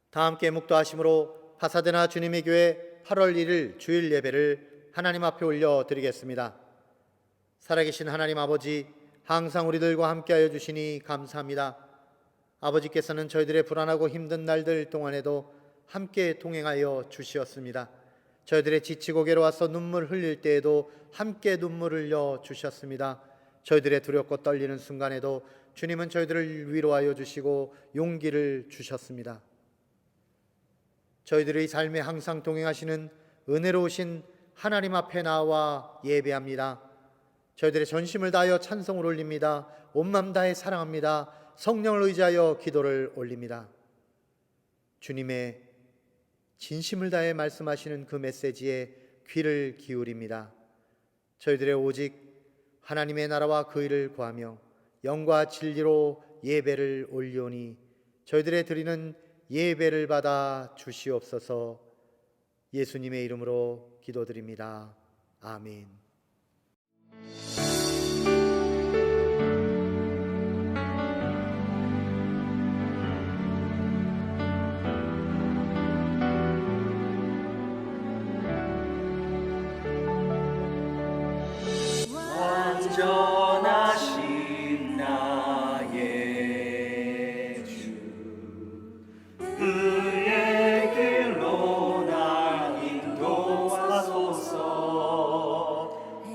다 함께 묵도하심으로 파사데나 주님의 교회 8월 1일 주일 예배를 하나님 앞에 올려드리겠습니다. 살아계신 하나님 아버지, 항상 우리들과 함께하여 주시니 감사합니다. 아버지께서는 저희들의 불안하고 힘든 날들 동안에도 함께 동행하여 주시었습니다. 저희들의 지치고 괴로워서 눈물 흘릴 때에도 함께 눈물 흘려 주셨습니다. 저희들의 두렵고 떨리는 순간에도 주님은 저희들을 위로하여 주시고 용기를 주셨습니다. 저희들의 삶에 항상 동행하시는 은혜로우신 하나님 앞에 나와 예배합니다. 저희들의 전심을 다하여 찬송을 올립니다. 온 맘 다해 사랑합니다. 성령을 의지하여 기도를 올립니다. 주님의 진심을 다해 말씀하시는 그 메시지에 귀를 기울입니다. 저희들의 오직 하나님의 나라와 그 일을 구하며 영과 진리로 예배를 올리오니 저희들의 드리는 예배를 받아 주시옵소서. 예수님의 이름으로 기도드립니다. 아멘. 완전하신 나의 주, 그의 길로 날 인도하소서.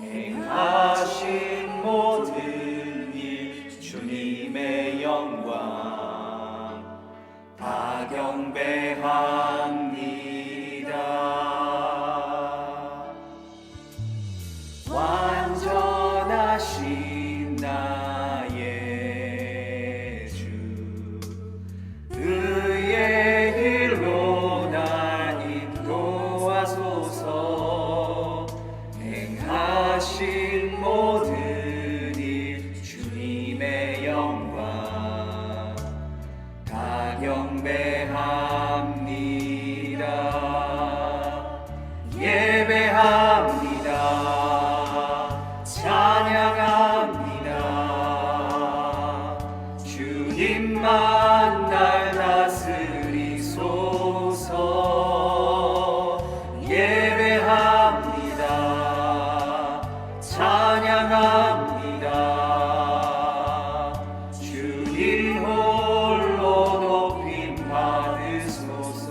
행하신 모든 일 주님의 영광 다 경배합니다. 완전하신 나의 주, 그의 길로 날 인도하소서. 행하신 모든 일 주님의 영광 다 경배합니다. 예배합니다. 찬양합니다. 주님만 날 다스리소서. 예배합니다. 찬양합니다. 주님 홀로 높임 받으소서.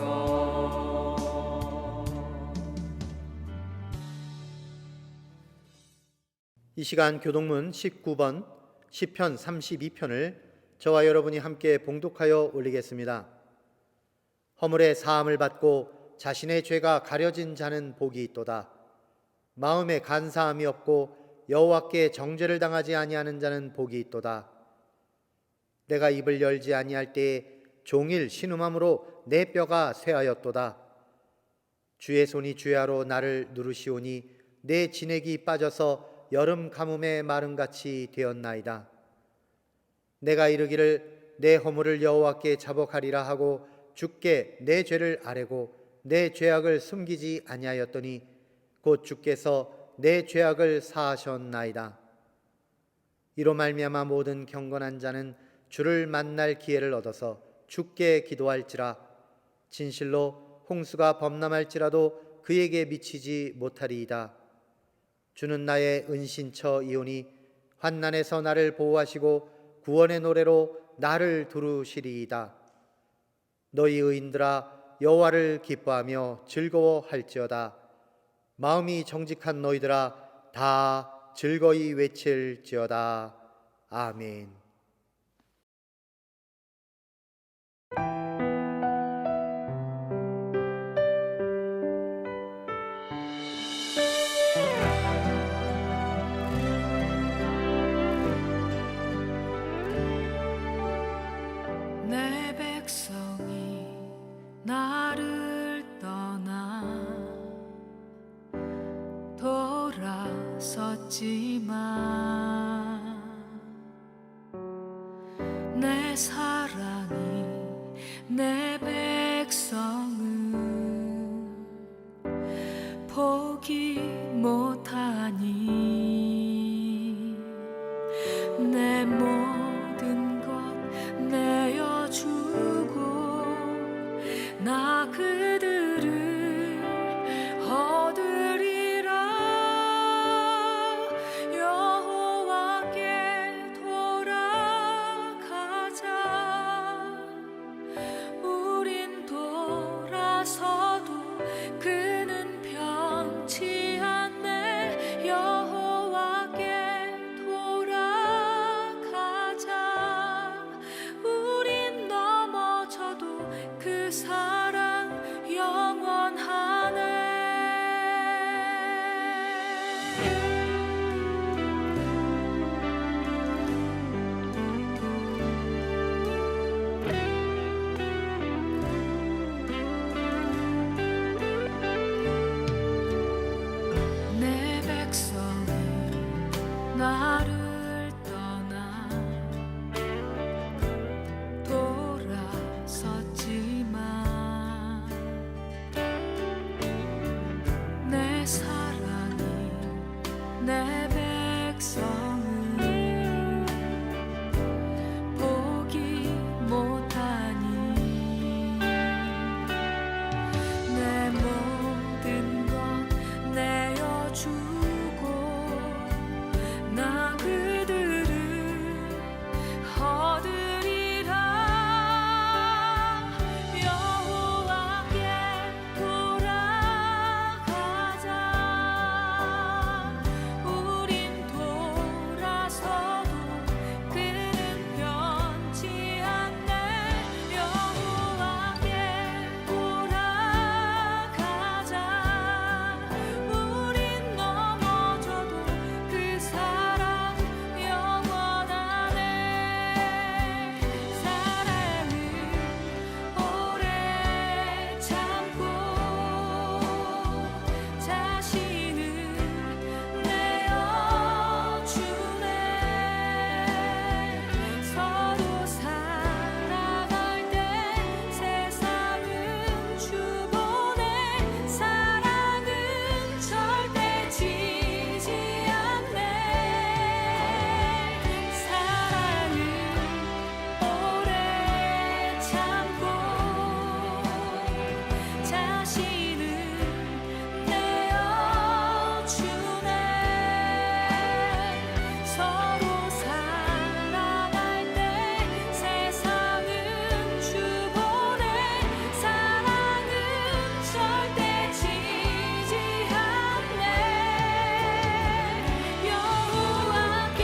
이 시간 교동문 19번 시편 32편을 저와 여러분이 함께 봉독하여 올리겠습니다. 허물의 사함을 받고 자신의 죄가 가려진 자는 복이 있도다. 마음에 간사함이 없고 여호와께 정죄를 당하지 아니하는 자는 복이 있도다. 내가 입을 열지 아니할 때에 종일 신음함으로 내 뼈가 쇠하였도다. 주의 손이 주야로 나를 누르시오니 내 진액이 빠져서 여름 가뭄의 마름같이 되었나이다. 내가 이르기를 내 허물을 여호와께 자복하리라 하고 주께 내 죄를 아뢰고 내 죄악을 숨기지 아니하였더니 곧 주께서 내 죄악을 사하셨나이다. 이로 말미암아 모든 경건한 자는 주를 만날 기회를 얻어서 주께 기도할지라. 진실로 홍수가 범람할지라도 그에게 미치지 못하리이다. 주는 나의 은신처이오니 환난에서 나를 보호하시고 구원의 노래로 나를 두루시리이다. 너희 의인들아 여호와를 기뻐하며 즐거워할지어다. 마음이 정직한 너희들아 다 즐거이 외칠지어다. 아멘. 내 백성이 나를 떠나 돌아섰지만 내 사랑이 내 백성을 포기 못하니 내 모든 것 내어주고 나 그들을 얻으리라. 여호와께 돌아가자. 우린 돌아서도 그는 변치 않네. 여호와께 돌아가자. 우린 넘어져도 그 사랑 영원하네. 내 백성이 나를 떠나 돌아섰지만 내 사랑이 내 백성을 보기 못하니 내 모든 것 내어주고 나 그들을 얻으리라. 여호와께 돌아가자. 우린 돌아서도 그는 변치 않네. 여호와께 돌아가자. 우린 넘어져도 그 사랑 영원하네. 사랑을 오래 참고 자신을 내어주네. 서로 살아갈 때 세상은 주보내. 사랑은 절대 지지 않네. 사랑을 오래 참고 자신을 내어주네. 서로 살아갈 때 세상은 주보내. 사랑은 절대 지지 않네. 여호와께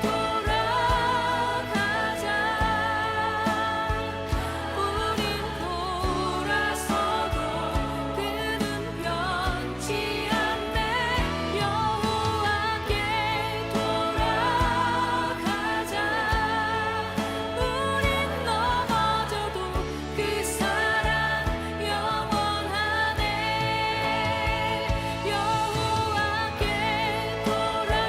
돌아가자. 우린 돌아서도 그는 변치 않네. 여호와께 돌아가자. 우린 넘어져도 그 사랑 영원하네. 여호와께 돌아가자.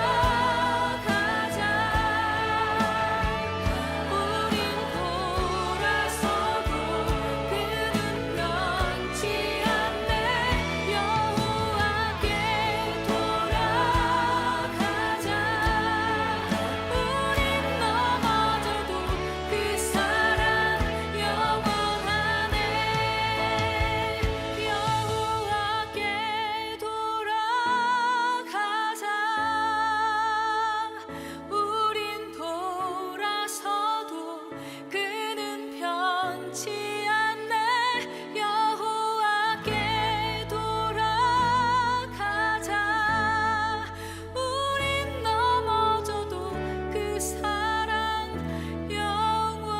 우린 돌아서도 그는 변치 않네. 여호와께 돌아가자. 우린 넘어져도 그 사랑 영원하네. 여호와께 돌아가자. 우린 돌아서도 그는 변치 않네. 여호와께 돌아가자. 우린 넘어져도 그 사랑 영원하네.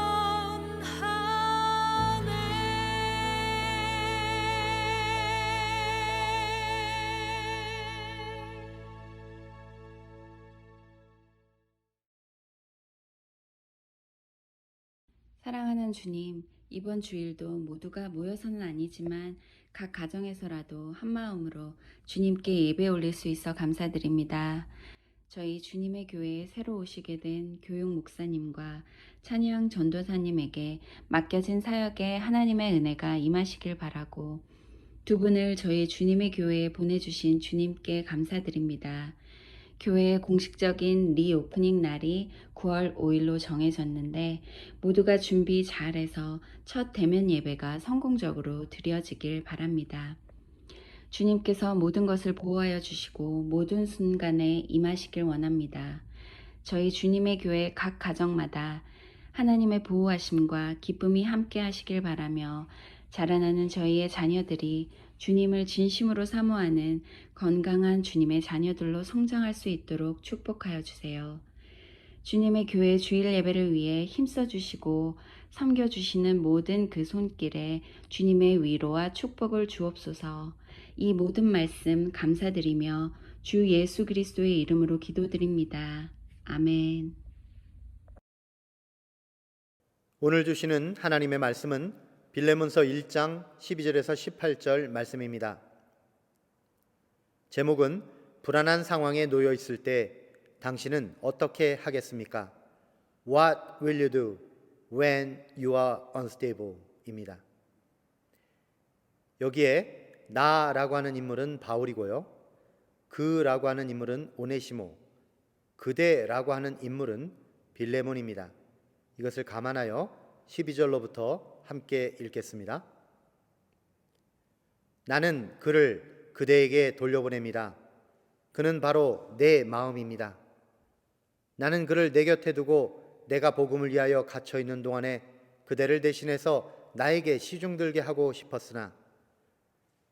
사랑하는 주님, 이번 주일도 모두가 모여서는 아니지만 각 가정에서라도 한마음으로 주님께 예배 올릴 수 있어 감사드립니다. 저희 주님의 교회에 새로 오시게 된 교육 목사님과 찬양 전도사님에게 맡겨진 사역에 하나님의 은혜가 임하시길 바라고 두 분을 저희 주님의 교회에 보내주신 주님께 감사드립니다. 교회의 공식적인 리오프닝 날이 9월 5일로 정해졌는데 모두가 준비 잘해서 첫 대면 예배가 성공적으로 드려지길 바랍니다. 주님께서 모든 것을 보호하여 주시고 모든 순간에 임하시길 원합니다. 저희 주님의 교회 각 가정마다 하나님의 보호하심과 기쁨이 함께 하시길 바라며 자라나는 저희의 자녀들이 주님을 진심으로 사모하는 건강한 주님의 자녀들로 성장할 수 있도록 축복하여 주세요. 주님의 교회 주일 예배를 위해 힘써 주시고 섬겨 주시는 모든 그 손길에 주님의 위로와 축복을 주옵소서. 이 모든 말씀 감사드리며 주 예수 그리스도의 이름으로 기도드립니다. 아멘. 오늘 주시는 하나님의 말씀은 빌레몬서 1장 12절에서 18절 말씀입니다. 제목은 불안한 상황에 놓여 있을 때 당신은 어떻게 하겠습니까? What will you do when you are unstable? 입니다. 여기에 나라고 하는 인물은 바울이고요. 그라고 하는 인물은 오네시모, 그대라고 하는 인물은 빌레몬입니다. 이것을 감안하여 12절로부터 함께 읽겠습니다. 나는 그를 그대에게 돌려보냅니다. 그는 바로 내 마음입니다. 나는 그를 내 곁에 두고 내가 복음을 위하여 갇혀 있는 동안에 그대를 대신해서 나에게 시중들게 하고 싶었으나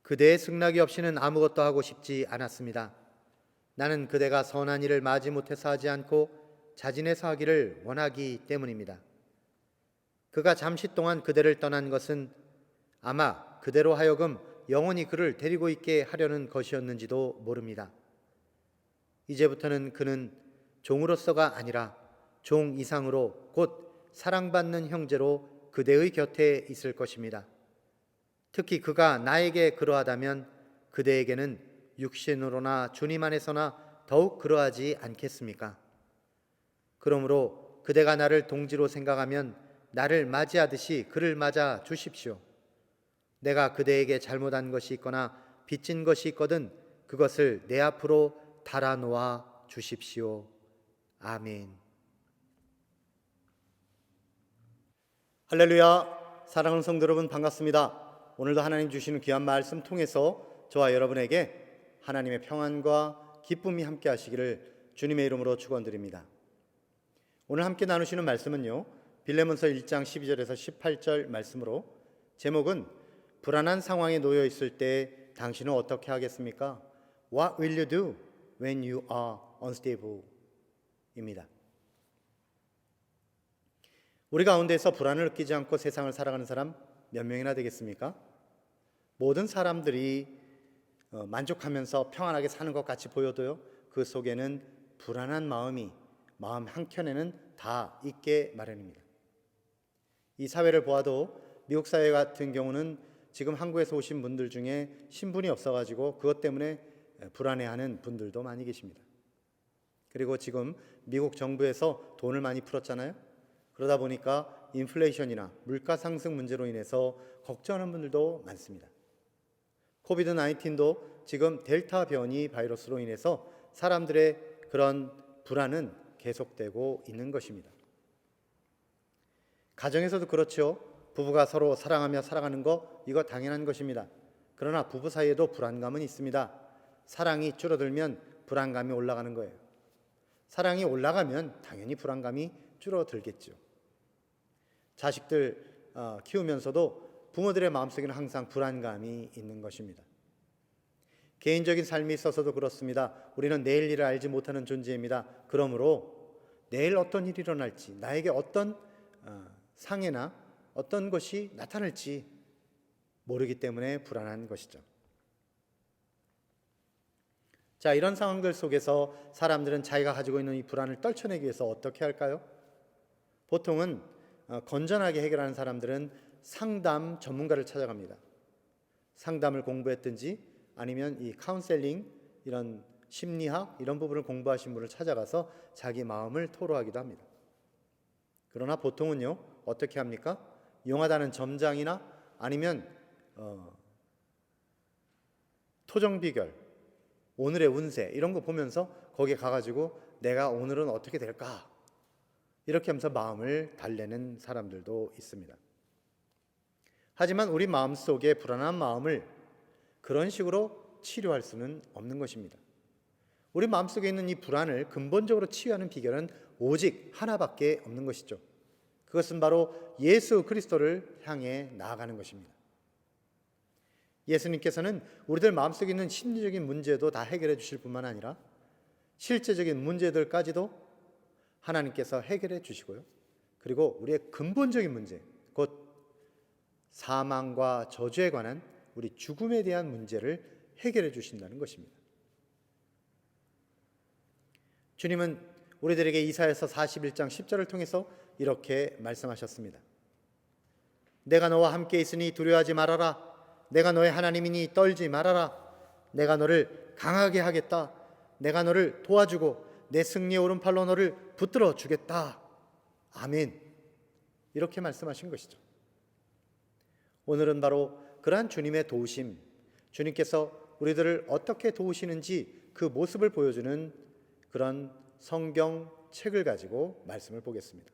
그대의 승낙이 없이는 아무것도 하고 싶지 않았습니다. 나는 그대가 선한 일을 마지 못해서 하지 않고 자진해서 하기를 원하기 때문입니다. 그가 잠시 동안 그대를 떠난 것은 아마 그대로 하여금 영원히 그를 데리고 있게 하려는 것이었는지도 모릅니다. 이제부터는 그는 종으로서가 아니라 종 이상으로 곧 사랑받는 형제로 그대의 곁에 있을 것입니다. 특히 그가 나에게 그러하다면 그대에게는 육신으로나 주님 안에서나 더욱 그러하지 않겠습니까? 그러므로 그대가 나를 동지로 생각하면 나를 맞이하듯이 그를 맞아 주십시오. 내가 그대에게 잘못한 것이 있거나 빚진 것이 있거든 그것을 내 앞으로 달아놓아 주십시오. 아멘. 할렐루야. 사랑하는 성도 여러분 반갑습니다. 오늘도 하나님 주시는 귀한 말씀 통해서 저와 여러분에게 하나님의 평안과 기쁨이 함께 하시기를 주님의 이름으로 축원드립니다. 오늘 함께 나누시는 말씀은요, 빌레몬서 1장 12절에서 18절 말씀으로 제목은 불안한 상황에 놓여 있을 때 당신은 어떻게 하겠습니까? What will you do when you are unstable? 입니다. 우리 가운데서 불안을 느끼지 않고 세상을 살아가는 사람 몇 명이나 되겠습니까? 모든 사람들이 만족하면서 평안하게 사는 것 같이 보여도요, 그 속에는 불안한 마음이 마음 한켠에는 다 있게 마련입니다. 이 사회를 보아도 미국 사회 같은 경우는 지금 한국에서 오신 분들 중에 신분이 없어가지고 그것 때문에 불안해하는 분들도 많이 계십니다. 그리고 지금 미국 정부에서 돈을 많이 풀었잖아요. 그러다 보니까 인플레이션이나 물가 상승 문제로 인해서 걱정하는 분들도 많습니다. 코비드 19도 지금 델타 변이 바이러스로 인해서 사람들의 그런 불안은 계속되고 있는 것입니다. 가정에서도 그렇죠. 부부가 서로 사랑하며 살아가는 거 이거 당연한 것입니다. 그러나 부부 사이에도 불안감은 있습니다. 사랑이 줄어들면 불안감이 올라가는 거예요. 사랑이 올라가면 당연히 불안감이 줄어들겠죠. 자식들 키우면서도 부모들의 마음속에는 항상 불안감이 있는 것입니다. 개인적인 삶이 있어서도 그렇습니다. 우리는 내일 일을 알지 못하는 존재입니다. 그러므로 내일 어떤 일이 일어날지, 나에게 어떤 상해나 어떤 것이 나타날지 모르기 때문에 불안한 것이죠. 자, 이런 상황들 속에서 사람들은 자기가 가지고 있는 이 불안을 떨쳐내기 위해서 어떻게 할까요? 보통은 건전하게 해결하는 사람들은 상담 전문가를 찾아갑니다. 상담을 공부했든지 아니면 이 카운셀링, 이런 심리학 이런 부분을 공부하신 분을 찾아가서 자기 마음을 토로하기도 합니다. 그러나 보통은요, 어떻게 합니까? 용하다는 점장이나 아니면 토정비결, 오늘의 운세 이런 거 보면서 거기에 가가지고 내가 오늘은 어떻게 될까? 이렇게 하면서 마음을 달래는 사람들도 있습니다. 하지만 우리 마음속에 불안한 마음을 그런 식으로 치료할 수는 없는 것입니다. 우리 마음속에 있는 이 불안을 근본적으로 치유하는 비결은 오직 하나밖에 없는 것이죠. 그것은 바로 예수 그리스도를 향해 나아가는 것입니다. 예수님께서는 우리들 마음속에 있는 심리적인 문제도 다 해결해 주실 뿐만 아니라 실제적인 문제들까지도 하나님께서 해결해 주시고요. 그리고 우리의 근본적인 문제, 곧 사망과 저주에 관한 우리 죽음에 대한 문제를 해결해 주신다는 것입니다. 주님은 우리들에게 이사야서 41장 10절을 통해서 이렇게 말씀하셨습니다. 내가 너와 함께 있으니 두려워하지 말아라. 내가 너의 하나님이니 떨지 말아라. 내가 너를 강하게 하겠다. 내가 너를 도와주고 내 승리의 오른팔로 너를 붙들어 주겠다. 아멘. 이렇게 말씀하신 것이죠. 오늘은 바로 그러한 주님의 도우심, 주님께서 우리들을 어떻게 도우시는지 그 모습을 보여주는 그런 성경 책을 가지고 말씀을 보겠습니다.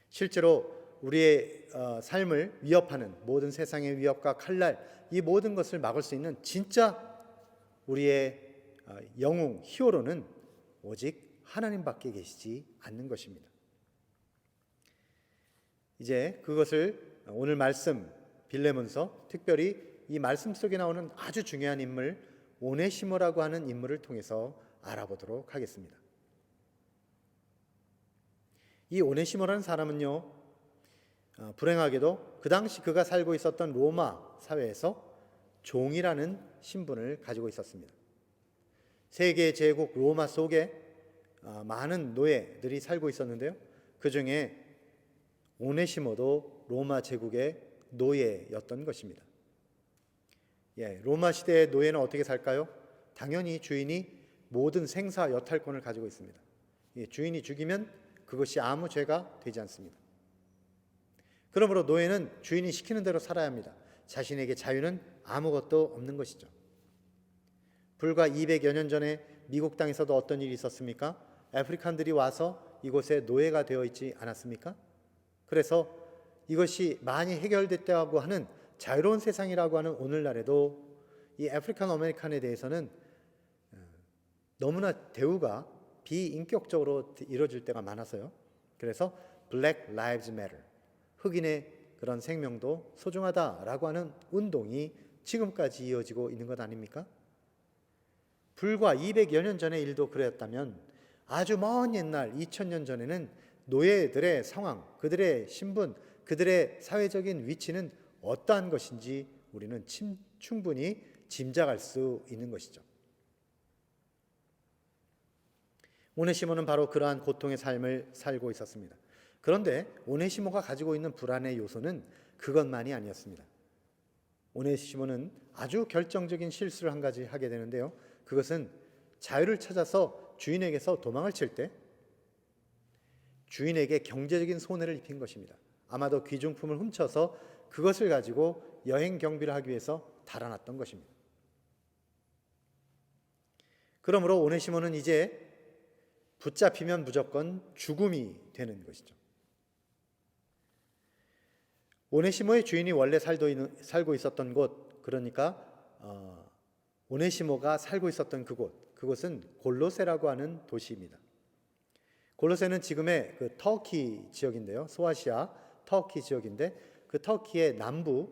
실제로 우리의 삶을 위협하는 모든 세상의 위협과 칼날, 이 모든 것을 막을 수 있는 진짜 우리의 영웅, 히어로는 오직 하나님밖에 계시지 않는 것입니다. 이제 그것을 오늘 말씀 빌레몬서, 특별히 이 말씀 속에 나오는 아주 중요한 인물 오네시모라고 하는 인물을 통해서 알아보도록 하겠습니다. 이 오네시모라는 사람은요, 불행하게도 그 당시 그가 살고 있었던 로마 사회에서 종이라는 신분을 가지고 있었습니다. 세계 제국 로마 속에 많은 노예들이 살고 있었는데요, 그 중에 오네시모도 로마 제국의 노예였던 것입니다. 로마 시대의 노예는 어떻게 살까요? 당연히 주인이 모든 생사 여탈권을 가지고 있습니다. 주인이 죽이면 그것이 아무 죄가 되지 않습니다. 그러므로 노예는 주인이 시키는 대로 살아야 합니다. 자신에게 자유는 아무것도 없는 것이죠. 불과 200여 년 전에 미국 땅에서도 어떤 일이 있었습니까? 아프리칸들이 와서 이곳에 노예가 되어 있지 않았습니까? 그래서 이것이 많이 해결됐다고 하는 자유로운 세상이라고 하는 오늘날에도 이 아프리칸 아메리칸에 대해서는 너무나 대우가 비인격적으로 이루어질 때가 많아서요. 그래서 Black Lives Matter, 흑인의 그런 생명도 소중하다라고 하는 운동이 지금까지 이어지고 있는 것 아닙니까? 불과 200여 년 전의 일도 그랬다면 아주 먼 옛날 2000년 전에는 노예들의 상황, 그들의 신분, 그들의 사회적인 위치는 어떠한 것인지 우리는 충분히 짐작할 수 있는 것이죠. 오네시모는 바로 그러한 고통의 삶을 살고 있었습니다. 그런데 오네시모가 가지고 있는 불안의 요소는 그것만이 아니었습니다. 오네시모는 아주 결정적인 실수를 한 가지 하게 되는데요, 그것은 자유를 찾아서 주인에게서 도망을 칠 때 주인에게 경제적인 손해를 입힌 것입니다. 아마도 귀중품을 훔쳐서 그것을 가지고 여행 경비를 하기 위해서 달아났던 것입니다. 그러므로 오네시모는 이제 붙잡히면 무조건 죽음이 되는 것이죠. 오네시모의 주인이 원래 살고 있었던 곳, 그러니까 오네시모가 살고 있었던 그곳은 골로세라고 하는 도시입니다. 골로세는 지금의 그 터키 지역인데요, 소아시아 터키 지역인데 그 터키의 남부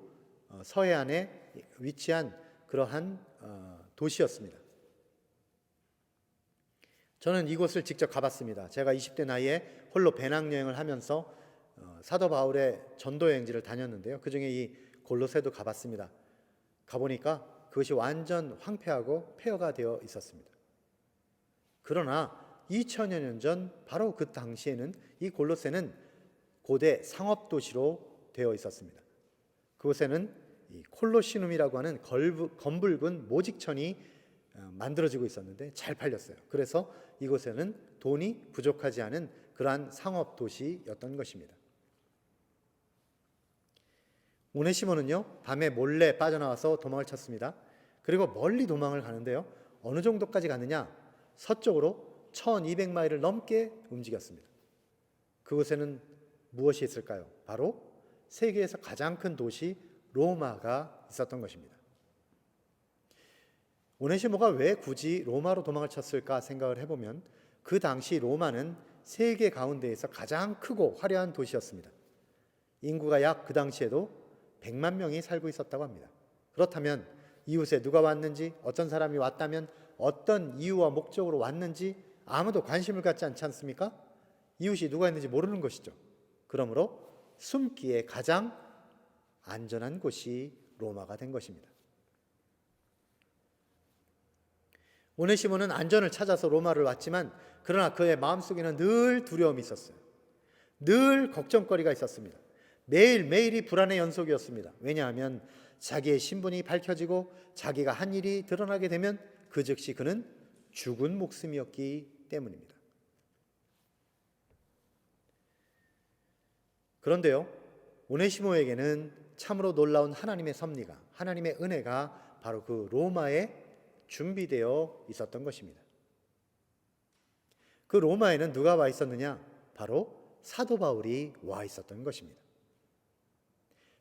서해안에 위치한 그러한 도시였습니다. 저는 이곳을 직접 가봤습니다. 제가 20대 나이에 홀로 배낭여행을 하면서 사도 바울의 전도여행지를 다녔는데요, 그 중에 이 골로새도 가봤습니다. 가보니까 그것이 완전 황폐하고 폐허가 되어 있었습니다. 그러나 2000여 년 전 바로 그 당시에는 이 골로새는 고대 상업도시로 되어 있었습니다. 그곳에는 이 콜로시눔이라고 하는 검붉은 모직천이 만들어지고 있었는데 잘 팔렸어요. 그래서 이곳에는 돈이 부족하지 않은 그러한 상업도시였던 것입니다. 오네시모는요, 밤에 몰래 빠져나와서 도망을 쳤습니다. 그리고 멀리 도망을 가는데요. 어느 정도까지 가느냐? 서쪽으로 1200마일을 넘게 움직였습니다. 그곳에는 무엇이 있을까요? 바로 세계에서 가장 큰 도시 로마가 있었던 것입니다. 오네시모가 왜 굳이 로마로 도망을 쳤을까 생각을 해보면 그 당시 로마는 세계 가운데에서 가장 크고 화려한 도시였습니다. 인구가 약 그 당시에도 100만 명이 살고 있었다고 합니다. 그렇다면 이웃에 누가 왔는지, 어떤 사람이 왔다면 어떤 이유와 목적으로 왔는지 아무도 관심을 갖지 않지 않습니까? 이웃이 누가 있는지 모르는 것이죠. 그러므로 숨기에 가장 안전한 곳이 로마가 된 것입니다. 오네시모는 안전을 찾아서 로마를 왔지만 그러나 그의 마음속에는 늘 두려움이 있었어요. 늘 걱정거리가 있었습니다. 매일매일이 불안의 연속이었습니다. 왜냐하면 자기의 신분이 밝혀지고 자기가 한 일이 드러나게 되면 그 즉시 그는 죽은 목숨이었기 때문입니다. 그런데요, 오네시모에게는 참으로 놀라운 하나님의 섭리가, 하나님의 은혜가 바로 그 로마에 준비되어 있었던 것입니다. 그 로마에는 누가 와 있었느냐? 바로 사도 바울이 와 있었던 것입니다.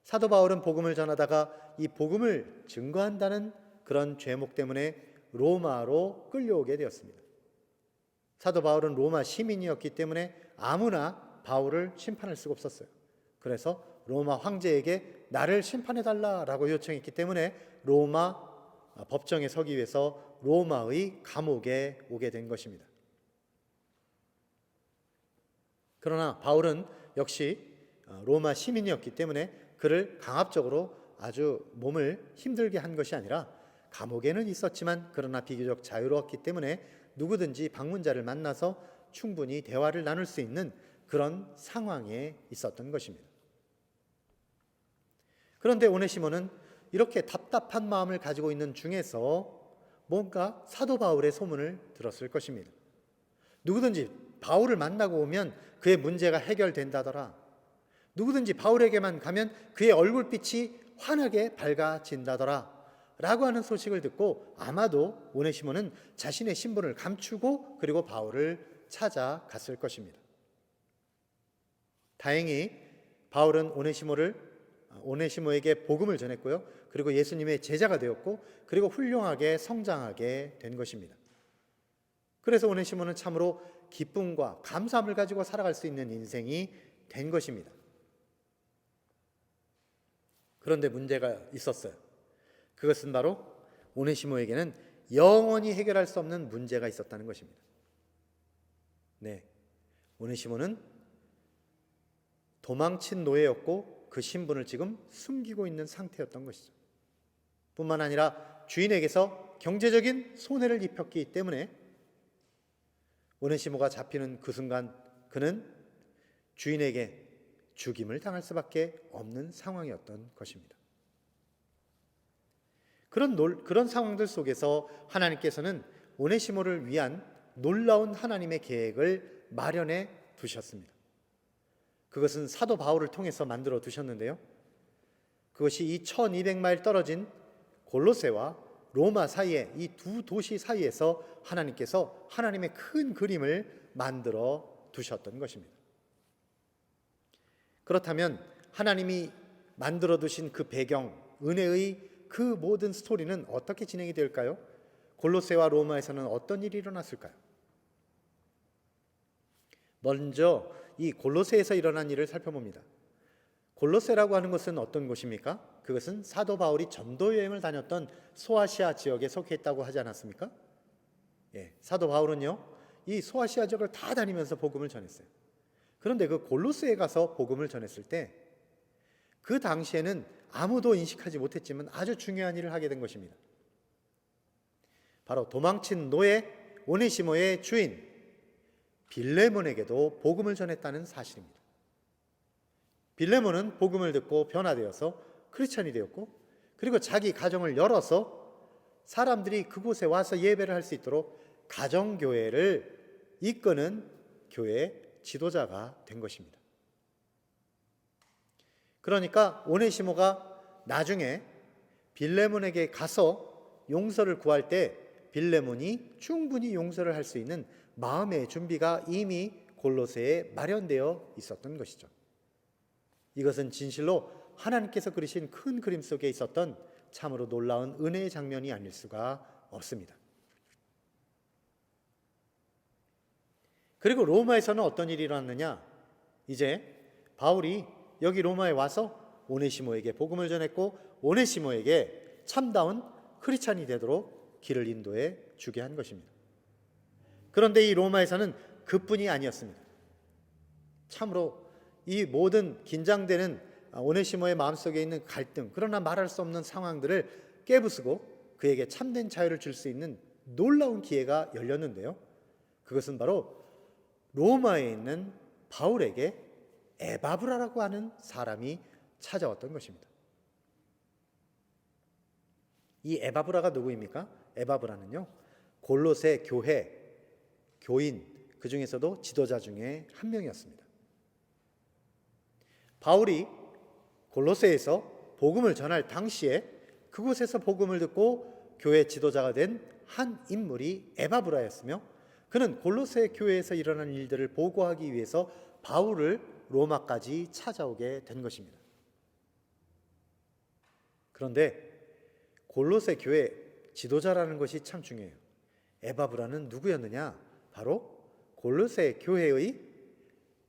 사도 바울은 복음을 전하다가 이 복음을 증거한다는 그런 죄목 때문에 로마로 끌려오게 되었습니다. 사도 바울은 로마 시민이었기 때문에 아무나 바울을 심판할 수가 없었어요. 그래서 로마 황제에게 나를 심판해달라라고 요청했기 때문에 로마 법정에 서기 위해서 로마의 감옥에 오게 된 것입니다. 그러나 바울은 역시 로마 시민이었기 때문에 그를 강압적으로 아주 몸을 힘들게 한 것이 아니라 감옥에는 있었지만 그러나 비교적 자유로웠기 때문에 누구든지 방문자를 만나서 충분히 대화를 나눌 수 있는 그런 상황에 있었던 것입니다. 그런데 오네시모는 이렇게 답답한 마음을 가지고 있는 중에서 뭔가 사도 바울의 소문을 들었을 것입니다. 누구든지 바울을 만나고 오면 그의 문제가 해결된다더라. 누구든지 바울에게만 가면 그의 얼굴빛이 환하게 밝아진다더라 라고 하는 소식을 듣고 아마도 오네시모는 자신의 신분을 감추고 그리고 바울을 찾아갔을 것입니다. 다행히 바울은 오네시모에게 복음을 전했고요. 그리고 예수님의 제자가 되었고 그리고 훌륭하게 성장하게 된 것입니다. 그래서 오네시모는 참으로 기쁨과 감사함을 가지고 살아갈 수 있는 인생이 된 것입니다. 그런데 문제가 있었어요. 그것은 바로 오네시모에게는 영원히 해결할 수 없는 문제가 있었다는 것입니다. 네, 오네시모는 도망친 노예였고 그 신분을 지금 숨기고 있는 상태였던 것이죠. 뿐만 아니라 주인에게서 경제적인 손해를 입혔기 때문에 오네시모가 잡히는 그 순간 그는 주인에게 죽임을 당할 수밖에 없는 상황이었던 것입니다. 그런 상황들 속에서 하나님께서는 오네시모를 위한 놀라운 하나님의 계획을 마련해 두셨습니다. 그것은 사도 바울을 통해서 만들어 두셨는데요. 그것이 이 1200마일 떨어진 골로새와 로마 사이에 이 두 도시 사이에서 하나님께서 하나님의 큰 그림을 만들어 두셨던 것입니다. 그렇다면 하나님이 만들어 두신 그 배경, 은혜의 그 모든 스토리는 어떻게 진행이 될까요? 골로새와 로마에서는 어떤 일이 일어났을까요? 먼저 이 골로새에서 일어난 일을 살펴봅니다. 골로새라고 하는 것은 어떤 곳입니까? 그것은 사도 바울이 전도 여행을 다녔던 소아시아 지역에 속해 있다고 하지 않았습니까? 예, 사도 바울은요, 이 소아시아 지역을 다 다니면서 복음을 전했어요. 그런데 그 골로새에 가서 복음을 전했을 때 그 당시에는 아무도 인식하지 못했지만 아주 중요한 일을 하게 된 것입니다. 바로 도망친 노예 오네시모의 주인 빌레몬에게도 복음을 전했다는 사실입니다. 빌레몬은 복음을 듣고 변화되어서 크리스천이 되었고 그리고 자기 가정을 열어서 사람들이 그곳에 와서 예배를 할 수 있도록 가정교회를 이끄는 교회 지도자가 된 것입니다. 그러니까 오네시모가 나중에 빌레몬에게 가서 용서를 구할 때 빌레몬이 충분히 용서를 할 수 있는 마음의 준비가 이미 골로새에 마련되어 있었던 것이죠. 이것은 진실로 하나님께서 그리신 큰 그림 속에 있었던 참으로 놀라운 은혜의 장면이 아닐 수가 없습니다. 그리고 로마에서는 어떤 일이 일어났느냐? 이제 바울이 여기 로마에 와서 오네시모에게 복음을 전했고 오네시모에게 참다운 크리스찬이 되도록 길을 인도해 주게 한 것입니다. 그런데 이 로마에서는 그뿐이 아니었습니다. 참으로 이 모든 긴장되는 오네시모의 마음속에 있는 갈등, 그러나 말할 수 없는 상황들을 깨부수고 그에게 참된 자유를 줄 수 있는 놀라운 기회가 열렸는데요. 그것은 바로 로마에 있는 바울에게 에바브라라고 하는 사람이 찾아왔던 것입니다. 이 에바브라가 누구입니까? 에바브라는요, 골로새 교회, 교인, 그 중에서도 지도자 중에 한 명이었습니다. 바울이 골로새에서 복음을 전할 당시에 그곳에서 복음을 듣고 교회 지도자가 된 한 인물이 에바브라였으며, 그는 골로새 교회에서 일어난 일들을 보고하기 위해서 바울을 로마까지 찾아오게 된 것입니다. 그런데 골로새 교회 지도자라는 것이 참 중요해요. 에바브라는 누구였느냐? 바로 골로새 교회의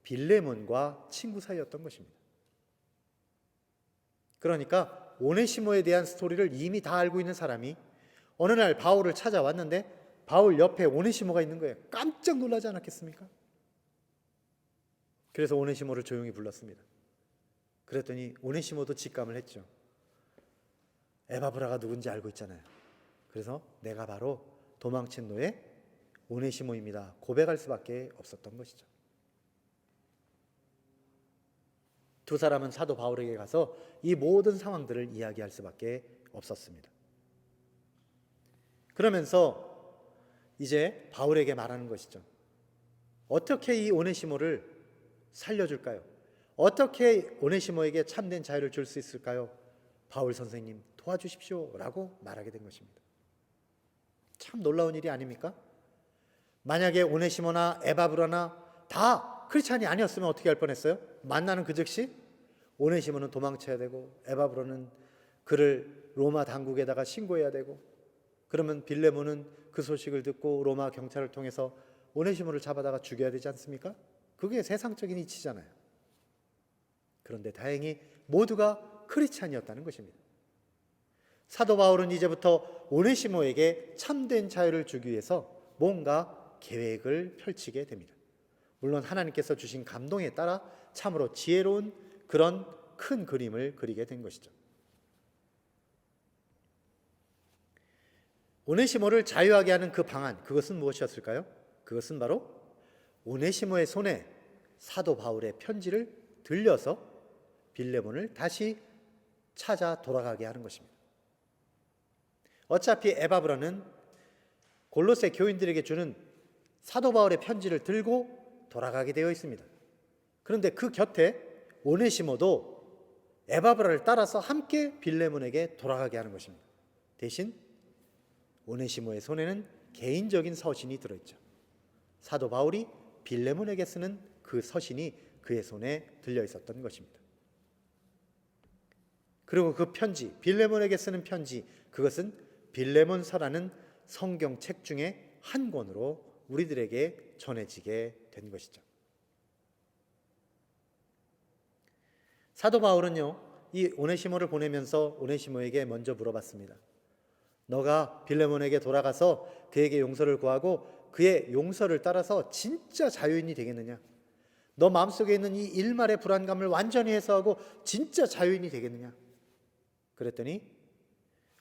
빌레몬과 친구 사이였던 것입니다. 그러니까 오네시모에 대한 스토리를 이미 다 알고 있는 사람이 어느 날 바울을 찾아왔는데 바울 옆에 오네시모가 있는 거예요. 깜짝 놀라지 않았겠습니까? 그래서 오네시모를 조용히 불렀습니다. 그랬더니 오네시모도 직감을 했죠. 에바브라가 누군지 알고 있잖아요. 그래서 내가 바로 도망친 노예 오네시모입니다. 고백할 수밖에 없었던 것이죠. 두 사람은 사도 바울에게 가서 이 모든 상황들을 이야기할 수밖에 없었습니다. 그러면서 이제 바울에게 말하는 것이죠. 어떻게 이 오네시모를 살려줄까요? 어떻게 오네시모에게 참된 자유를 줄 수 있을까요? 바울 선생님 도와주십시오 라고 말하게 된 것입니다. 참 놀라운 일이 아닙니까? 만약에 오네시모나 에바브라나 다 크리스찬이 아니었으면 어떻게 할 뻔했어요? 만나는 그 즉시 오네시모는 도망쳐야 되고 에바브라는 그를 로마 당국에다가 신고해야 되고, 그러면 빌레몬은 그 소식을 듣고 로마 경찰을 통해서 오네시모를 잡아다가 죽여야 되지 않습니까? 그게 세상적인 이치잖아요. 그런데 다행히 모두가 크리스찬이었다는 것입니다. 사도 바울은 이제부터 오네시모에게 참된 자유를 주기 위해서 뭔가 계획을 펼치게 됩니다. 물론 하나님께서 주신 감동에 따라 참으로 지혜로운 그런 큰 그림을 그리게 된 것이죠. 오네시모를 자유하게 하는 그 방안, 그것은 무엇이었을까요? 그것은 바로 오네시모의 손에 사도 바울의 편지를 들려서 빌레몬을 다시 찾아 돌아가게 하는 것입니다. 어차피 에바브라는 골로새 교인들에게 주는 사도 바울의 편지를 들고 돌아가게 되어 있습니다. 그런데 그 곁에 오네시모도 에바브라를 따라서 함께 빌레몬에게 돌아가게 하는 것입니다. 대신 오네시모의 손에는 개인적인 서신이 들어있죠. 사도 바울이 빌레몬에게 쓰는 그 서신이 그의 손에 들려 있었던 것입니다. 그리고 그 편지, 빌레몬에게 쓰는 편지, 그것은 빌레몬서라는 성경책 중에 한 권으로 우리들에게 전해지게 된 것이죠. 사도 바울은요, 이 오네시모를 보내면서 오네시모에게 먼저 물어봤습니다. 너가 빌레몬에게 돌아가서 그에게 용서를 구하고 그의 용서를 따라서 진짜 자유인이 되겠느냐? 너 마음속에 있는 이 일말의 불안감을 완전히 해소하고 진짜 자유인이 되겠느냐? 그랬더니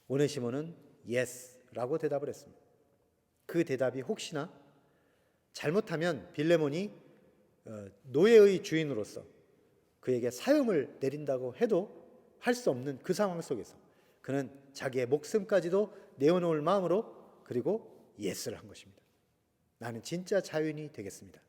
오네시모는 예스라고 대답을 했습니다. 그 대답이 혹시나 잘못하면 빌레몬이 노예의 주인으로서 그에게 사형을 내린다고 해도 할 수 없는 그 상황 속에서 그는 자기의 목숨까지도 내어놓을 마음으로 그리고 예스를 한 것입니다. 나는 진짜 자유인이 되겠습니다.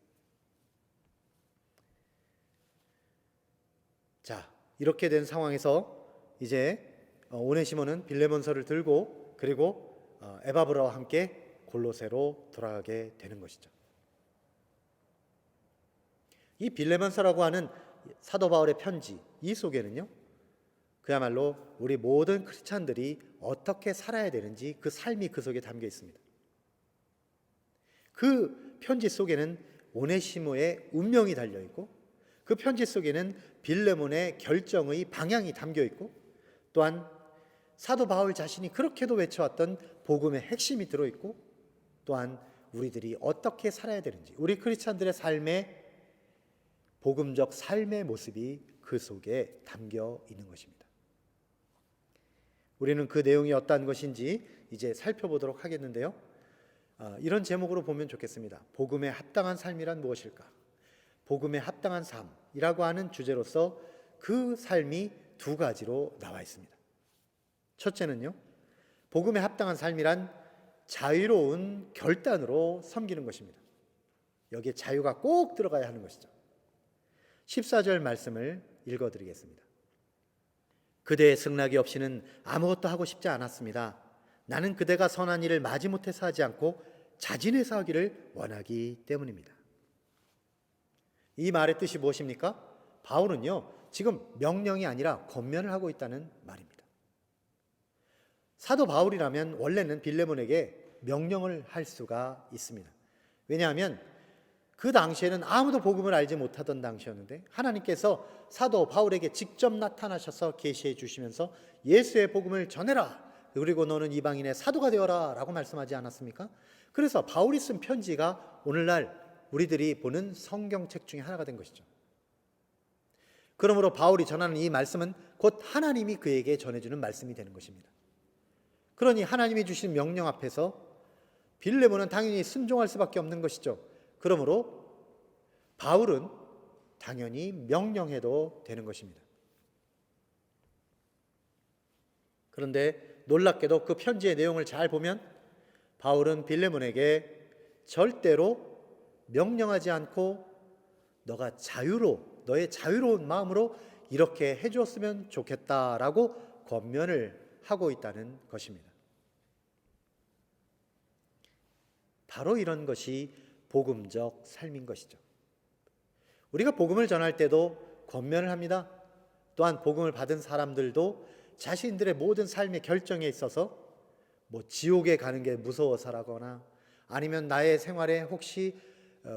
자, 이렇게 된 상황에서 이제 오네시모는 빌레몬서를 들고 그리고 에바브라와 함께 골로새로 돌아가게 되는 것이죠. 이 빌레몬서라고 하는 사도 바울의 편지, 이 속에는요, 그야말로 우리 모든 크리스찬들이 어떻게 살아야 되는지 그 삶이 그 속에 담겨 있습니다. 그 편지 속에는 오네시모의 운명이 달려 있고, 그 편지 속에는 빌레몬의 결정의 방향이 담겨 있고, 또한 사도 바울 자신이 그렇게도 외쳐왔던 복음의 핵심이 들어있고, 또한 우리들이 어떻게 살아야 되는지, 우리 크리스찬들의 삶의 복음적 삶의 모습이 그 속에 담겨 있는 것입니다. 우리는 그 내용이 어떠한 것인지 이제 살펴보도록 하겠는데요, 이런 제목으로 보면 좋겠습니다. 복음에 합당한 삶이란 무엇일까? 복음에 합당한 삶이라고 하는 주제로서 그 삶이 두 가지로 나와 있습니다. 첫째는요, 복음에 합당한 삶이란 자유로운 결단으로 섬기는 것입니다. 여기에 자유가 꼭 들어가야 하는 것이죠. 14절 말씀을 읽어드리겠습니다. 그대의 승낙이 없이는 아무것도 하고 싶지 않았습니다. 나는 그대가 선한 일을 마지못해서 하지 않고 자진해서 하기를 원하기 때문입니다. 이 말의 뜻이 무엇입니까? 바울은요, 지금 명령이 아니라 권면을 하고 있다는 말입니다. 사도 바울이라면 원래는 빌레몬에게 명령을 할 수가 있습니다. 왜냐하면 그 당시에는 아무도 복음을 알지 못하던 당시였는데 하나님께서 사도 바울에게 직접 나타나셔서 계시해 주시면서 예수의 복음을 전해라, 그리고 너는 이방인의 사도가 되어라 라고 말씀하지 않았습니까? 그래서 바울이 쓴 편지가 오늘날 우리들이 보는 성경책 중에 하나가 된 것이죠. 그러므로 바울이 전하는 이 말씀은 곧 하나님이 그에게 전해주는 말씀이 되는 것입니다. 그러니 하나님이 주신 명령 앞에서 빌레몬은 당연히 순종할 수밖에 없는 것이죠. 그러므로 바울은 당연히 명령해도 되는 것입니다. 그런데 놀랍게도 그 편지의 내용을 잘 보면 바울은 빌레몬에게 절대로 명령하지 않고 너의 자유로운 마음으로 이렇게 해주었으면 좋겠다라고 권면을 하고 있다는 것입니다. 바로 이런 것이 복음적 삶인 것이죠. 우리가 복음을 전할 때도 권면을 합니다. 또한 복음을 받은 사람들도 자신들의 모든 삶의 결정에 있어서 지옥에 가는 게 무서워서라거나 아니면 나의 생활에 혹시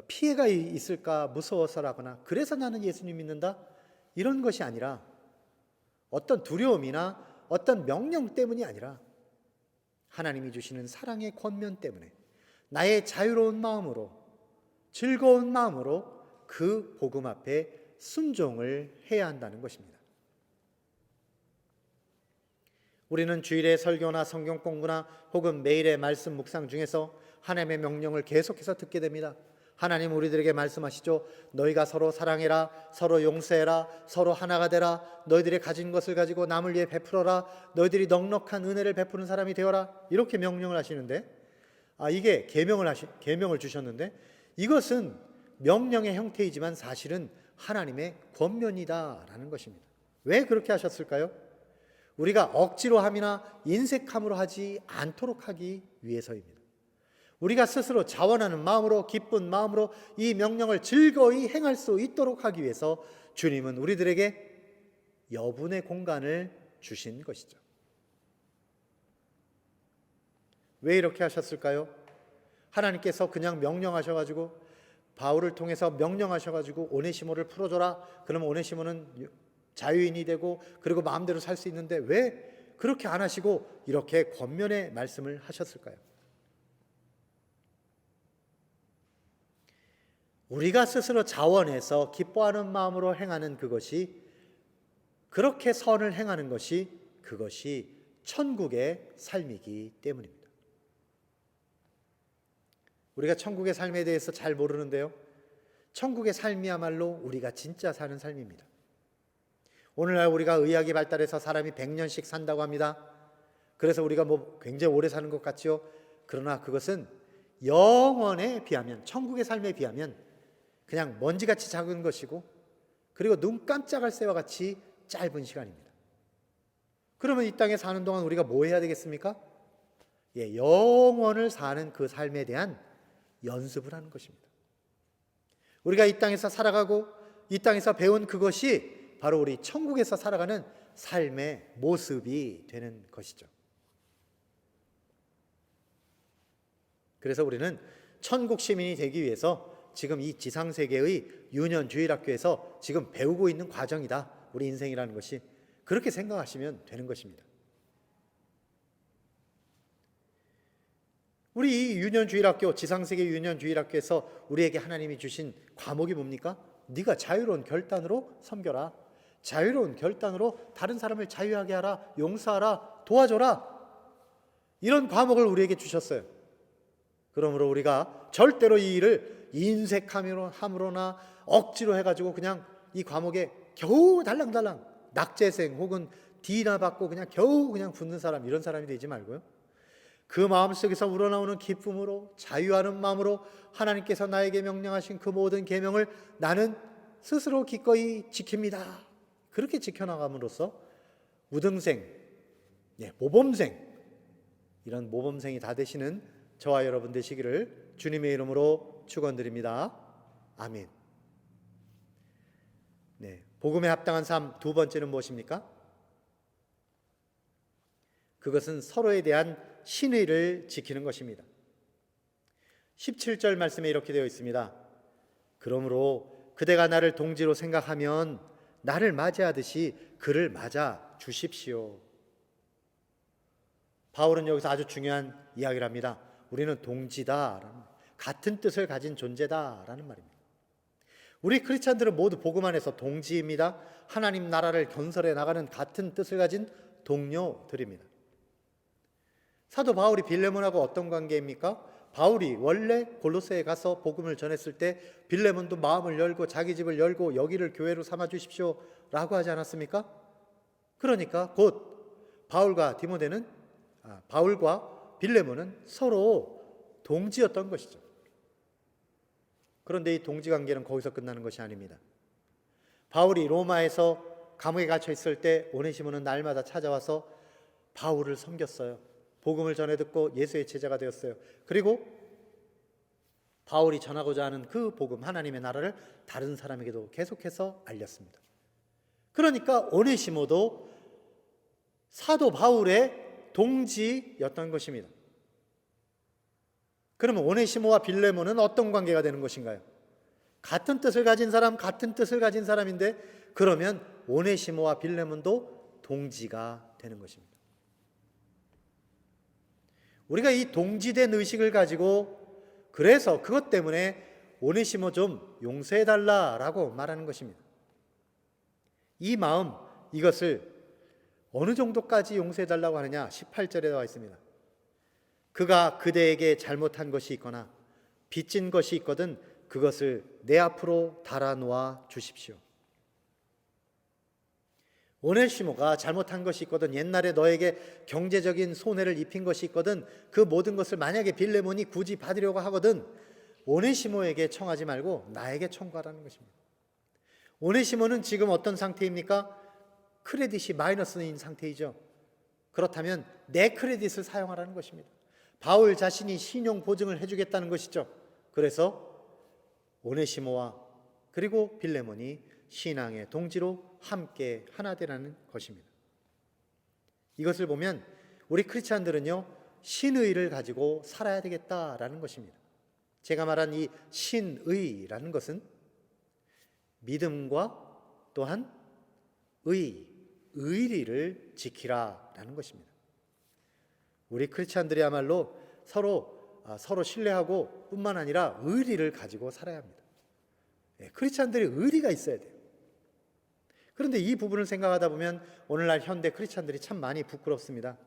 피해가 있을까 무서워서라거나 그래서 나는 예수님 믿는다, 이런 것이 아니라 어떤 두려움이나 어떤 명령 때문이 아니라 하나님이 주시는 사랑의 권면 때문에 나의 자유로운 마음으로, 즐거운 마음으로 그 복음 앞에 순종을 해야 한다는 것입니다. 우리는 주일의 설교나 성경 공부나 혹은 매일의 말씀 묵상 중에서 하나님의 명령을 계속해서 듣게 됩니다. 하나님 우리들에게 말씀하시죠. 너희가 서로 사랑해라, 서로 용서해라, 서로 하나가 되라, 너희들이 가진 것을 가지고 남을 위해 베풀어라, 너희들이 넉넉한 은혜를 베푸는 사람이 되어라, 이렇게 명령을 하시는데, 이게 계명을 주셨는데 이것은 명령의 형태이지만 사실은 하나님의 권면이다라는 것입니다. 왜 그렇게 하셨을까요? 우리가 억지로 함이나 인색함으로 하지 않도록 하기 위해서입니다. 우리가 스스로 자원하는 마음으로, 기쁜 마음으로 이 명령을 즐거이 행할 수 있도록 하기 위해서 주님은 우리들에게 여분의 공간을 주신 것이죠. 왜 이렇게 하셨을까요? 하나님께서 그냥 명령하셔가지고 바울을 통해서 명령하셔가지고 오네시모를 풀어줘라, 그러면 오네시모는 자유인이 되고 그리고 마음대로 살 수 있는데 왜 그렇게 안 하시고 이렇게 권면의 말씀을 하셨을까요? 우리가 스스로 자원해서 기뻐하는 마음으로 행하는 그것이, 그렇게 선을 행하는 것이, 그것이 천국의 삶이기 때문입니다. 우리가 천국의 삶에 대해서 잘 모르는데요, 천국의 삶이야말로 우리가 진짜 사는 삶입니다. 오늘날 우리가 의학이 발달해서 사람이 100년씩 산다고 합니다. 그래서 우리가 굉장히 오래 사는 것 같죠. 그러나 그것은 영원에 비하면, 천국의 삶에 비하면 그냥 먼지같이 작은 것이고, 그리고 눈 깜짝할 새와 같이 짧은 시간입니다. 그러면 이 땅에 사는 동안 우리가 뭐 해야 되겠습니까? 영원을 사는 그 삶에 대한 연습을 하는 것입니다. 우리가 이 땅에서 살아가고 이 땅에서 배운 그것이 바로 우리 천국에서 살아가는 삶의 모습이 되는 것이죠. 그래서 우리는 천국 시민이 되기 위해서 지금 이 지상세계의 유년주일학교에서 지금 배우고 있는 과정이다. 우리 인생이라는 것이 그렇게 생각하시면 되는 것입니다. 우리 이 유년주일학교, 지상세계 유년주일학교에서 우리에게 하나님이 주신 과목이 뭡니까? 네가 자유로운 결단으로 섬겨라. 자유로운 결단으로 다른 사람을 자유하게 하라. 용서하라. 도와줘라. 이런 과목을 우리에게 주셨어요. 그러므로 우리가 절대로 이 일을 인색함으로나 억지로 해가지고 그냥 이 과목에 겨우 달랑달랑 낙제생 혹은 D나 받고 그냥 겨우 그냥 붙는 사람, 이런 사람이 되지 말고요. 그 마음속에서 우러나오는 기쁨으로, 자유하는 마음으로 하나님께서 나에게 명령하신 그 모든 계명을 나는 스스로 기꺼이 지킵니다. 그렇게 지켜나감으로써 우등생, 모범생, 이런 모범생이 다 되시는 저와 여러분 되시기를 주님의 이름으로 축원드립니다. 아멘. 복음에 합당한 삶 두 번째는 무엇입니까? 그것은 서로에 대한 신의를 지키는 것입니다. 17절 말씀에 이렇게 되어 있습니다. 그러므로 그대가 나를 동지로 생각하면 나를 맞이하듯이 그를 맞아 주십시오. 바울은 여기서 아주 중요한 이야기를 합니다. 우리는 동지다, 같은 뜻을 가진 존재다라는 말입니다. 우리 크리스찬들은 모두 복음 안에서 동지입니다. 하나님 나라를 건설해 나가는 같은 뜻을 가진 동료들입니다. 사도 바울이 빌레몬하고 어떤 관계입니까? 바울이 원래 골로새에 가서 복음을 전했을 때 빌레몬도 마음을 열고 자기 집을 열고 여기를 교회로 삼아 주십시오 라고 하지 않았습니까? 그러니까 곧 바울과 빌레몬은 서로 동지였던 것이죠. 그런데 이 동지관계는 거기서 끝나는 것이 아닙니다. 바울이 로마에서 감옥에 갇혀 있을 때 오네시모는 날마다 찾아와서 바울을 섬겼어요. 복음을 전해 듣고 예수의 제자가 되었어요. 그리고 바울이 전하고자 하는 그 복음, 하나님의 나라를 다른 사람에게도 계속해서 알렸습니다. 그러니까 오네시모도 사도 바울의 동지였던 것입니다. 그러면 오네시모와 빌레몬은 어떤 관계가 되는 것인가요? 같은 뜻을 가진 사람, 같은 뜻을 가진 사람인데 그러면 오네시모와 빌레몬도 동지가 되는 것입니다. 우리가 이 동지된 의식을 가지고 그래서 그것 때문에 오네시모 좀 용서해달라라고 말하는 것입니다. 이 마음, 이것을 어느 정도까지 용서해달라고 하느냐? 18절에 나와 있습니다. 그가 그대에게 잘못한 것이 있거나 빚진 것이 있거든 그것을 내 앞으로 달아놓아 주십시오. 오네시모가 잘못한 것이 있거든, 옛날에 너에게 경제적인 손해를 입힌 것이 있거든, 그 모든 것을 만약에 빌레몬이 굳이 받으려고 하거든 오네시모에게 청하지 말고 나에게 청구하라는 것입니다. 오네시모는 지금 어떤 상태입니까? 크레딧이 마이너스인 상태이죠. 그렇다면 내 크레딧을 사용하라는 것입니다. 바울 자신이 신용 보증을 해주겠다는 것이죠. 그래서 오네시모와 그리고 빌레몬이 신앙의 동지로 함께 하나 되라는 것입니다. 이것을 보면 우리 크리스찬들은요, 신의를 가지고 살아야 되겠다라는 것입니다. 제가 말한 이 신의라는 것은 믿음과 또한 의리를 지키라라는 것입니다. 우리 크리스찬들이야말로 서로 신뢰하고 뿐만 아니라 의리를 가지고 살아야 합니다. 크리스찬들이 의리가 있어야 돼요. 그런데 이 부분을 생각하다 보면 오늘날 현대 크리스찬들이 참 많이 부끄럽습니다.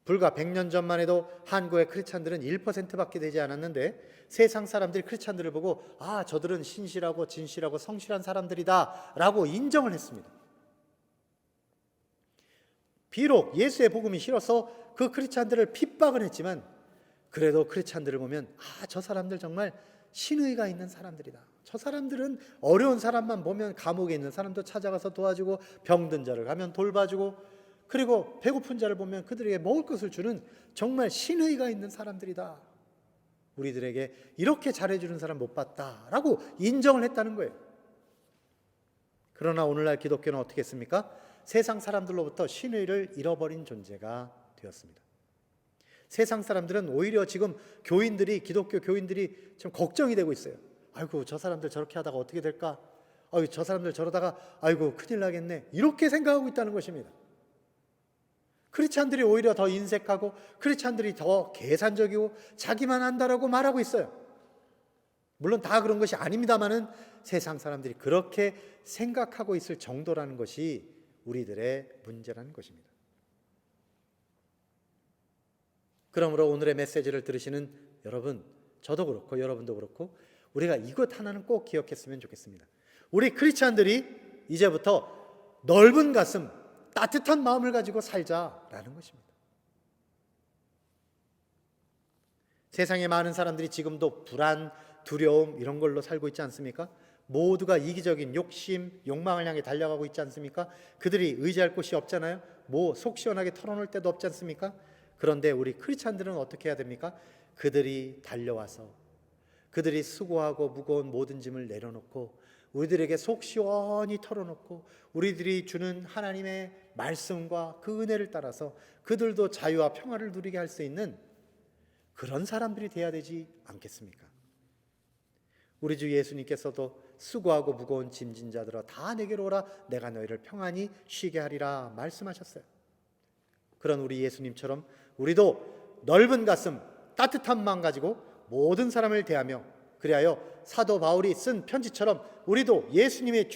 불과 100년 전만 해도 한국의 크리스찬들은 1%밖에 되지 않았는데 세상 사람들이 크리스찬들을 보고 저들은 신실하고 진실하고 성실한 사람들이다 라고 인정을 했습니다. 비록 예수의 복음이 싫어서 그 크리스찬들을 핍박을 했지만 그래도 크리스찬들을 보면 저 사람들 정말 신의가 있는 사람들이다. 저 사람들은 어려운 사람만 보면 감옥에 있는 사람도 찾아가서 도와주고 병든 자를 가면 돌봐주고 그리고 배고픈 자를 보면 그들에게 먹을 것을 주는 정말 신의가 있는 사람들이다. 우리들에게 이렇게 잘해주는 사람 못 봤다라고 인정을 했다는 거예요. 그러나 오늘날 기독교는 어떻게 했습니까? 세상 사람들로부터 신의를 잃어버린 존재가 되었습니다. 세상 사람들은 오히려 지금 교인들이, 기독교 교인들이 좀 걱정이 되고 있어요. 아이고, 저 사람들 저렇게 하다가 어떻게 될까? 아이고, 저 사람들 저러다가 아이고 큰일 나겠네, 이렇게 생각하고 있다는 것입니다. 크리스찬들이 오히려 더 인색하고 크리스찬들이 더 계산적이고 자기만 한다라고 말하고 있어요. 물론 다 그런 것이 아닙니다만은 세상 사람들이 그렇게 생각하고 있을 정도라는 것이 우리들의 문제라는 것입니다. 그러므로 오늘의 메시지를 들으시는 여러분, 저도 그렇고 여러분도 그렇고 우리가 이것 하나는 꼭 기억했으면 좋겠습니다. 우리 크리스찬들이 이제부터 넓은 가슴, 따뜻한 마음을 가지고 살자라는 것입니다. 세상에 많은 사람들이 지금도 불안, 두려움 이런 걸로 살고 있지 않습니까? 모두가 이기적인 욕심, 욕망을 향해 달려가고 있지 않습니까? 그들이 의지할 곳이 없잖아요. 속 시원하게 털어놓을 데도 없지 않습니까? 그런데 우리 크리스찬들은 어떻게 해야 됩니까? 그들이 달려와서 그들이 수고하고 무거운 모든 짐을 내려놓고 우리들에게 속 시원히 털어놓고 우리들이 주는 하나님의 말씀과 그 은혜를 따라서 그들도 자유와 평화를 누리게 할 수 있는 그런 사람들이 돼야 되지 않겠습니까? 우리 주 예수님께서도 수고하고 무거운 짐진 자들아 다 내게로 오라, 내가 너희를 평안히 쉬게 하리라 말씀하셨어요. 그런 우리 예수님처럼 우리도 넓은 가슴, 따뜻한 마음 가지고 모든 사람을 대하며, 그리하여 사도 바울이 쓴 편지처럼 우리도 예수님의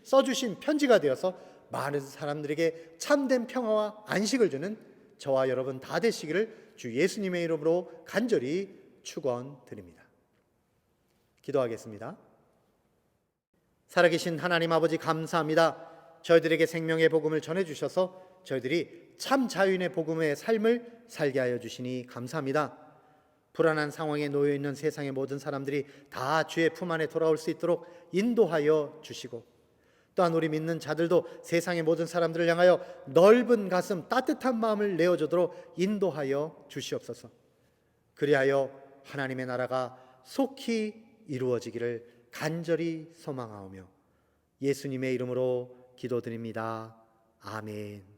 써주신 편지가 되어서 많은 사람들에게 참된 평화와 안식을 주는 저와 여러분 다 되시기를 주 예수님의 이름으로 간절히 축원드립니다. 기도하겠습니다. 살아계신 하나님 아버지, 감사합니다. 저희들에게 생명의 복음을 전해주셔서 저희들이 참 자유인의 복음의 삶을 살게 하여 주시니 감사합니다. 불안한 상황에 놓여있는 세상의 모든 사람들이 다 주의 품 안에 돌아올 수 있도록 인도하여 주시고, 또한 우리 믿는 자들도 세상의 모든 사람들을 향하여 넓은 가슴, 따뜻한 마음을 내어주도록 인도하여 주시옵소서. 그리하여 하나님의 나라가 속히 이루어지기를 간절히 소망하오며 예수님의 이름으로 기도드립니다. 아멘.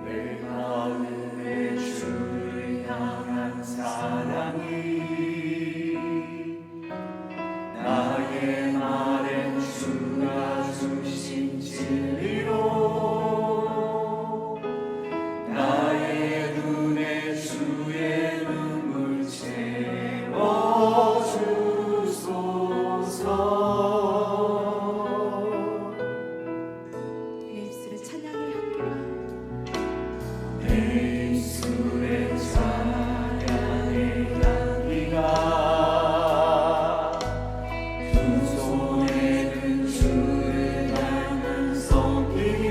내 마음에 주를 향한 사랑이 나의 말엔 주가 주신 진리로 나의 눈에 주의 눈물 채워주소서. 내 입술에 찬양의 향기가 내 입술에 찬양의 향기가 두 손에 든 주를 닮은 손길이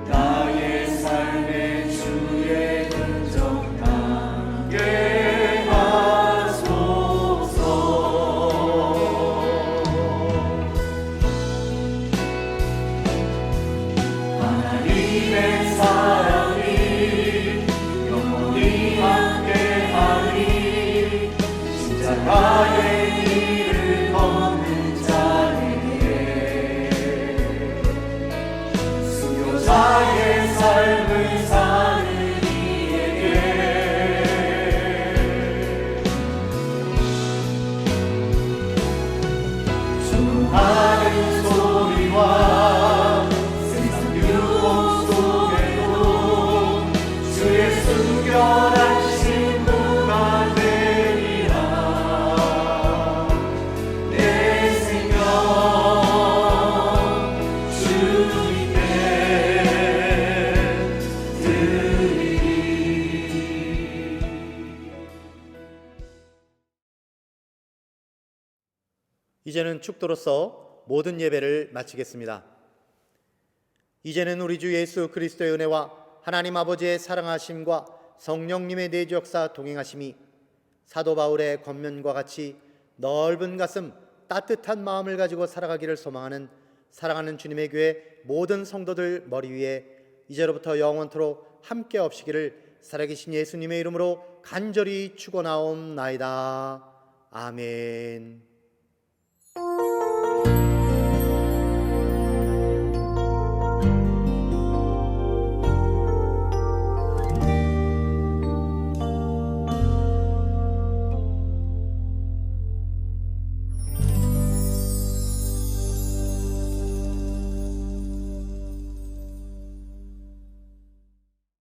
나의 삶의 주의 흔적 남게 하소서. 하나님의 사랑이 영원히 함께하리. 십자가의 길을 걷는 자에게 수요자의 삶을 사는 이에게 주하는 소리와 세상 유혹 속에도 주의 순결한 신부가 되리라. 내 생명 주님께 드리리. 이제는 축도로서 모든 예배를 마치겠습니다. 이제는 우리 주 예수 그리스도의 은혜와 하나님 아버지의 사랑하심과 성령님의 내주 역사 동행하심이 사도 바울의 권면과 같이 넓은 가슴 따뜻한 마음을 가지고 살아가기를 소망하는 사랑하는 주님의 교회 모든 성도들 머리 위에 이제로부터 영원토록 함께 없시기를 살아계신 예수님의 이름으로 간절히 축원하옵나이다. 아멘.